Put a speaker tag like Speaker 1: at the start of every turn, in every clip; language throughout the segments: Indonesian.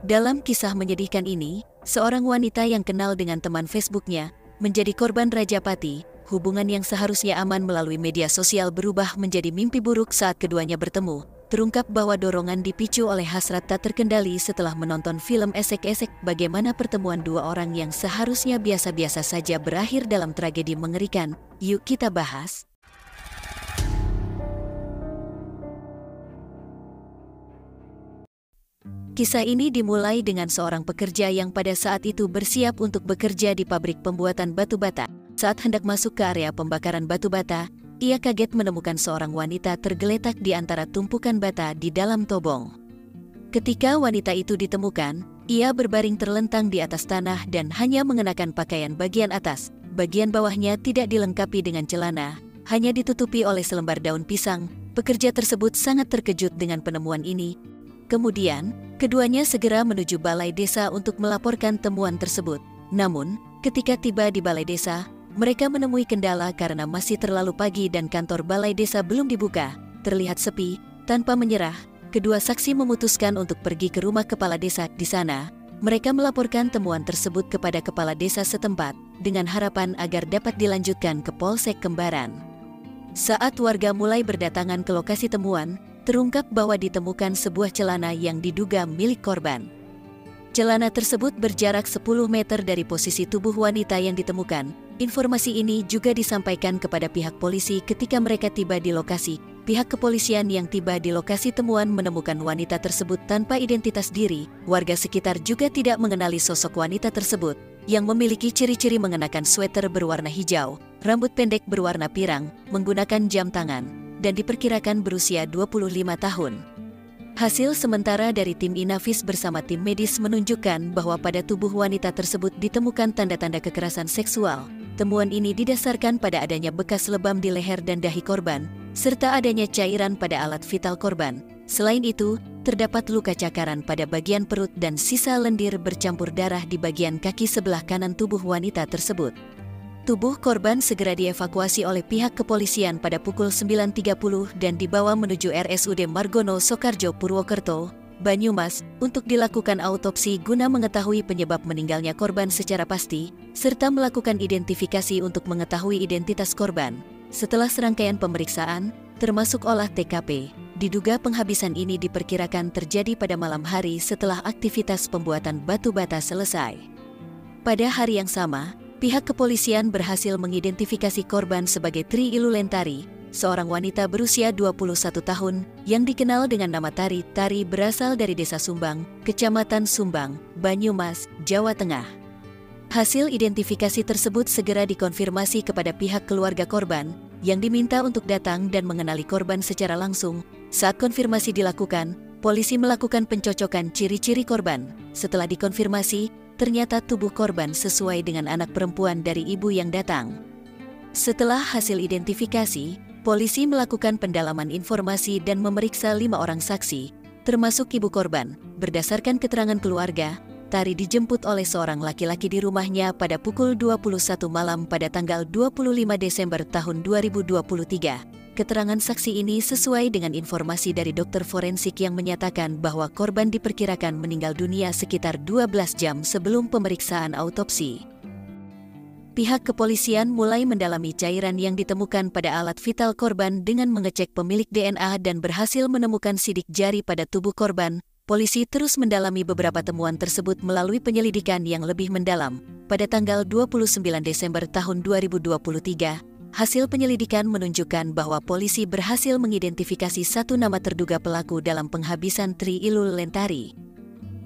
Speaker 1: Dalam kisah menyedihkan ini, seorang wanita yang kenal dengan teman Facebooknya menjadi korban Rajapati. Hubungan yang seharusnya aman melalui media sosial berubah menjadi mimpi buruk saat keduanya bertemu. Terungkap bahwa dorongan dipicu oleh hasrat tak terkendali setelah menonton film esek-esek bagaimana pertemuan dua orang yang seharusnya biasa-biasa saja berakhir dalam tragedi mengerikan. Yuk kita bahas. Kisah ini dimulai dengan seorang pekerja yang pada saat itu bersiap untuk bekerja di pabrik pembuatan batu bata. Saat hendak masuk ke area pembakaran batu bata, ia kaget menemukan seorang wanita tergeletak di antara tumpukan bata di dalam tobong. Ketika wanita itu ditemukan, ia berbaring terlentang di atas tanah dan hanya mengenakan pakaian bagian atas. Bagian bawahnya tidak dilengkapi dengan celana, hanya ditutupi oleh selembar daun pisang. Pekerja tersebut sangat terkejut dengan penemuan ini. Kemudian, keduanya segera menuju balai desa untuk melaporkan temuan tersebut. Namun, ketika tiba di balai desa, mereka menemui kendala karena masih terlalu pagi dan kantor balai desa belum dibuka. Terlihat sepi. Tanpa menyerah, kedua saksi memutuskan untuk pergi ke rumah kepala desa. Di sana, mereka melaporkan temuan tersebut kepada kepala desa setempat dengan harapan agar dapat dilanjutkan ke Polsek Kembaran. Saat warga mulai berdatangan ke lokasi temuan, terungkap bahwa ditemukan sebuah celana yang diduga milik korban. Celana tersebut berjarak 10 meter dari posisi tubuh wanita yang ditemukan. Informasi ini juga disampaikan kepada pihak polisi ketika mereka tiba di lokasi. Pihak kepolisian yang tiba di lokasi temuan menemukan wanita tersebut tanpa identitas diri. Warga sekitar juga tidak mengenali sosok wanita tersebut, yang memiliki ciri-ciri mengenakan sweater berwarna hijau, rambut pendek berwarna pirang, menggunakan jam tangan, dan diperkirakan berusia 25 tahun. Hasil sementara dari tim Inavis bersama tim medis menunjukkan bahwa pada tubuh wanita tersebut ditemukan tanda-tanda kekerasan seksual. Temuan ini didasarkan pada adanya bekas lebam di leher dan dahi korban, serta adanya cairan pada alat vital korban. Selain itu, terdapat luka cakaran pada bagian perut dan sisa lendir bercampur darah di bagian kaki sebelah kanan tubuh wanita tersebut. Tubuh korban segera dievakuasi oleh pihak kepolisian pada pukul 9.30 dan dibawa menuju RSUD Margono Soekarjo Purwokerto, Banyumas, untuk dilakukan autopsi guna mengetahui penyebab meninggalnya korban secara pasti, serta melakukan identifikasi untuk mengetahui identitas korban. Setelah serangkaian pemeriksaan, termasuk olah TKP, diduga penghabisan ini diperkirakan terjadi pada malam hari setelah aktivitas pembuatan batu bata selesai. Pada hari yang sama, pihak kepolisian berhasil mengidentifikasi korban sebagai Tri Ilulentari, seorang wanita berusia 21 tahun yang dikenal dengan nama Tari. Tari berasal dari Desa Sumbang, Kecamatan Sumbang, Banyumas, Jawa Tengah. Hasil identifikasi tersebut segera dikonfirmasi kepada pihak keluarga korban yang diminta untuk datang dan mengenali korban secara langsung. Saat konfirmasi dilakukan, polisi melakukan pencocokan ciri-ciri korban. Setelah dikonfirmasi, ternyata tubuh korban sesuai dengan anak perempuan dari ibu yang datang. Setelah hasil identifikasi, polisi melakukan pendalaman informasi dan memeriksa 5 orang saksi, termasuk ibu korban. Berdasarkan keterangan keluarga, Tari dijemput oleh seorang laki-laki di rumahnya pada pukul 21 malam pada tanggal 25 Desember tahun 2023. Keterangan saksi ini sesuai dengan informasi dari dokter forensik yang menyatakan bahwa korban diperkirakan meninggal dunia sekitar 12 jam sebelum pemeriksaan autopsi. Pihak kepolisian mulai mendalami cairan yang ditemukan pada alat vital korban dengan mengecek pemilik DNA dan berhasil menemukan sidik jari pada tubuh korban. Polisi terus mendalami beberapa temuan tersebut melalui penyelidikan yang lebih mendalam. Pada tanggal 29 Desember tahun 2023, hasil penyelidikan menunjukkan bahwa polisi berhasil mengidentifikasi satu nama terduga pelaku dalam penghabisan Tri Ilulentari.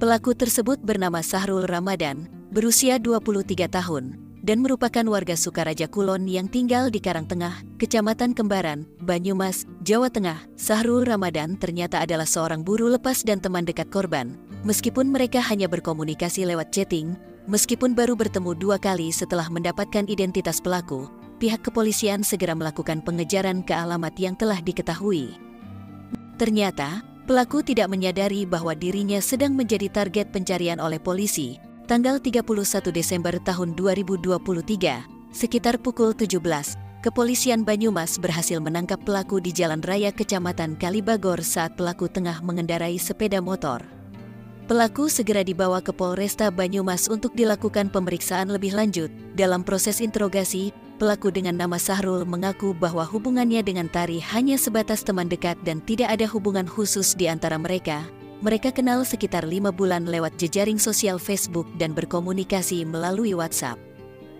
Speaker 1: Pelaku tersebut bernama Sahrul Ramadan, berusia 23 tahun, dan merupakan warga Sukaraja Kulon yang tinggal di Karangtengah, Kecamatan Kembaran, Banyumas, Jawa Tengah. Sahrul Ramadan ternyata adalah seorang buruh lepas dan teman dekat korban. Meskipun mereka hanya berkomunikasi lewat chatting, meskipun baru bertemu 2 kali setelah mendapatkan identitas pelaku, pihak kepolisian segera melakukan pengejaran ke alamat yang telah diketahui. Ternyata, pelaku tidak menyadari bahwa dirinya sedang menjadi target pencarian oleh polisi. Tanggal 31 Desember tahun 2023, sekitar pukul 17, kepolisian Banyumas berhasil menangkap pelaku di Jalan Raya Kecamatan Kalibagor saat pelaku tengah mengendarai sepeda motor. Pelaku segera dibawa ke Polresta Banyumas untuk dilakukan pemeriksaan lebih lanjut. Dalam proses interogasi, pelaku dengan nama Sahrul mengaku bahwa hubungannya dengan Tari hanya sebatas teman dekat dan tidak ada hubungan khusus di antara mereka. Mereka kenal sekitar 5 bulan lewat jejaring sosial Facebook dan berkomunikasi melalui WhatsApp.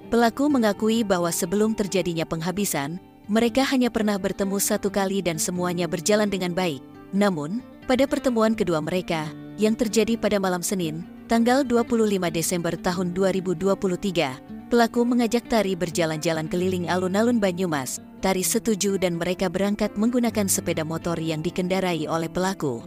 Speaker 1: Pelaku mengakui bahwa sebelum terjadinya penghabisan, mereka hanya pernah bertemu 1 kali dan semuanya berjalan dengan baik. Namun, pada pertemuan kedua mereka, yang terjadi pada malam Senin, tanggal 25 Desember tahun 2023, pelaku mengajak Tari berjalan-jalan keliling alun-alun Banyumas. Tari setuju dan mereka berangkat menggunakan sepeda motor yang dikendarai oleh pelaku.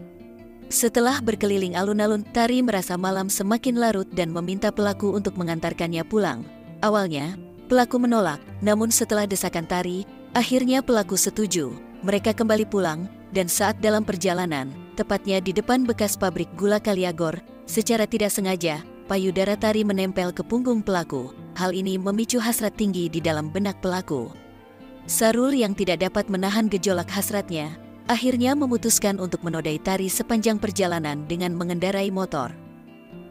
Speaker 1: Setelah berkeliling alun-alun, Tari merasa malam semakin larut dan meminta pelaku untuk mengantarkannya pulang. Awalnya, pelaku menolak, namun setelah desakan Tari, akhirnya pelaku setuju. Mereka kembali pulang, dan saat dalam perjalanan, tepatnya di depan bekas pabrik gula Kaliagor, secara tidak sengaja, payudara Tari menempel ke punggung pelaku. Hal ini memicu hasrat tinggi di dalam benak pelaku. Sahrul yang tidak dapat menahan gejolak hasratnya, akhirnya memutuskan untuk menodai Tari sepanjang perjalanan dengan mengendarai motor.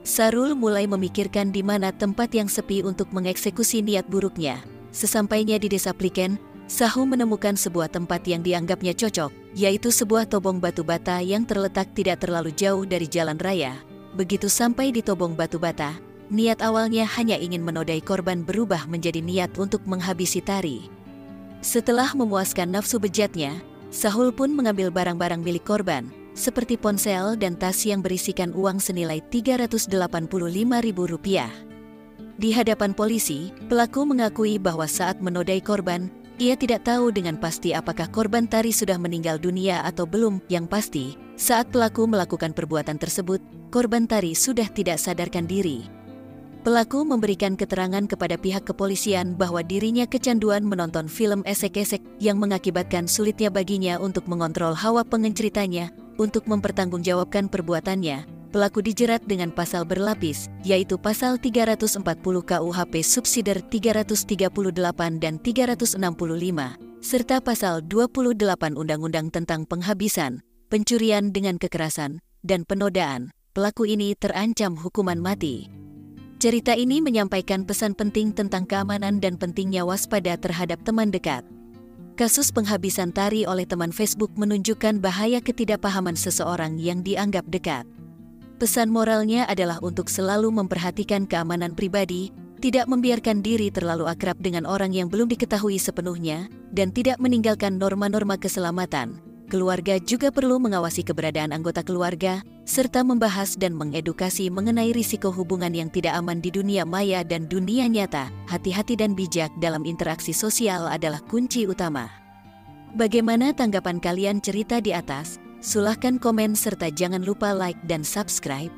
Speaker 1: Sahrul mulai memikirkan di mana tempat yang sepi untuk mengeksekusi niat buruknya. Sesampainya di Desa Pliken, Sahu menemukan sebuah tempat yang dianggapnya cocok, yaitu sebuah tobong batu bata yang terletak tidak terlalu jauh dari jalan raya. Begitu sampai di tobong batu bata, niat awalnya hanya ingin menodai korban berubah menjadi niat untuk menghabisi Tari. Setelah memuaskan nafsu bejatnya, Sahul pun mengambil barang-barang milik korban, seperti ponsel dan tas yang berisikan uang senilai Rp385.000. Di hadapan polisi, pelaku mengakui bahwa saat menodai korban, ia tidak tahu dengan pasti apakah korban Tari sudah meninggal dunia atau belum. Yang pasti, saat pelaku melakukan perbuatan tersebut, korban Tari sudah tidak sadarkan diri. Pelaku memberikan keterangan kepada pihak kepolisian bahwa dirinya kecanduan menonton film esek-esek yang mengakibatkan sulitnya baginya untuk mengontrol hawa pengen-ceritanya. Untuk mempertanggungjawabkan perbuatannya, pelaku dijerat dengan pasal berlapis, yaitu pasal 340 KUHP subsider 338 dan 365, serta pasal 28 Undang-Undang tentang penghabisan, pencurian dengan kekerasan, dan penodaan. Pelaku ini terancam hukuman mati. Cerita ini menyampaikan pesan penting tentang keamanan dan pentingnya waspada terhadap teman dekat. Kasus penghabisan Tari oleh teman Facebook menunjukkan bahaya ketidakpahaman seseorang yang dianggap dekat. Pesan moralnya adalah untuk selalu memperhatikan keamanan pribadi, tidak membiarkan diri terlalu akrab dengan orang yang belum diketahui sepenuhnya, dan tidak meninggalkan norma-norma keselamatan. Keluarga juga perlu mengawasi keberadaan anggota keluarga, serta membahas dan mengedukasi mengenai risiko hubungan yang tidak aman di dunia maya dan dunia nyata. Hati-hati dan bijak dalam interaksi sosial adalah kunci utama. Bagaimana tanggapan kalian cerita di atas? Silahkan komen serta jangan lupa like dan subscribe.